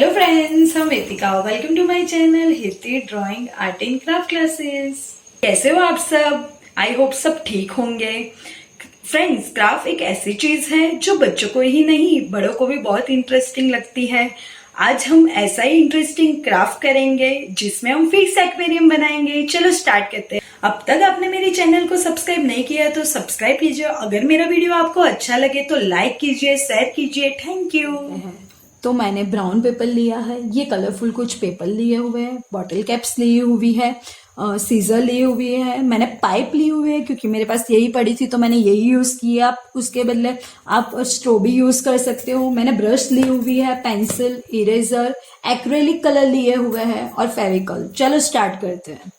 Hello friends, हम Vetika. Welcome to my channel हितिर drawing art and craft classes. कैसे हो आप सब? आई होप सब ठीक होंगे। फ्रेंड्स, क्राफ्ट एक ऐसी चीज है जो बच्चों को ही नहीं बड़ों को भी बहुत इंटरेस्टिंग लगती है। आज हम ऐसा ही इंटरेस्टिंग क्राफ्ट करेंगे जिसमें हम फिश एक्वेरियम बनाएंगे। चलो स्टार्ट करते हैं। अब तक आपने मेरे चैनल को सब्सक्राइब नहीं किया तो सब्सक्राइब कीजिए। अगर मेरा वीडियो आपको अच्छा लगे तो लाइक कीजिए, शेयर कीजिए। Thank you. तो मैंने ब्राउन पेपर लिया है, ये कलरफुल कुछ पेपर लिए हुए हैं, बॉटल कैप्स ली हुई है, सीजर ली हुई है, मैंने पाइप ली हुई है क्योंकि मेरे पास यही पड़ी थी तो मैंने यही यूज किया। आप उसके बदले आप स्ट्रो भी यूज कर सकते हो। मैंने ब्रश ली हुई है, पेंसिल, इरेजर, एक्रेलिक कलर लिए हुए हैं और फेविकॉल। चलो स्टार्ट करते हैं।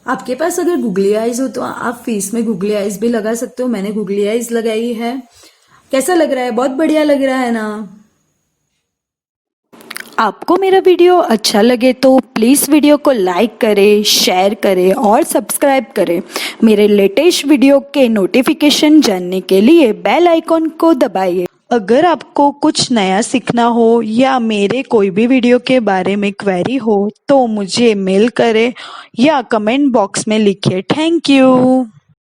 आपके पास अगर गुगली आइज हो तो आप फेस में गुगली आइज भी लगा सकते हो। मैंने गुगली आइज लगाई है। कैसा लग रहा है? बहुत बढ़िया लग रहा है ना? आपको मेरा वीडियो अच्छा लगे तो प्लीज़ वीडियो को लाइक करें, शेयर करें और सब्सक्राइब करें। मेरे लेटेस्ट वीडियो के नोटिफिकेशन जानने के लिए बेल आइकॉन को दबाइए। अगर आपको कुछ नया सीखना हो या मेरे कोई भी वीडियो के बारे में क्वेरी हो तो मुझे मेल करें या कमेंट बॉक्स में लिखिए। Thank you.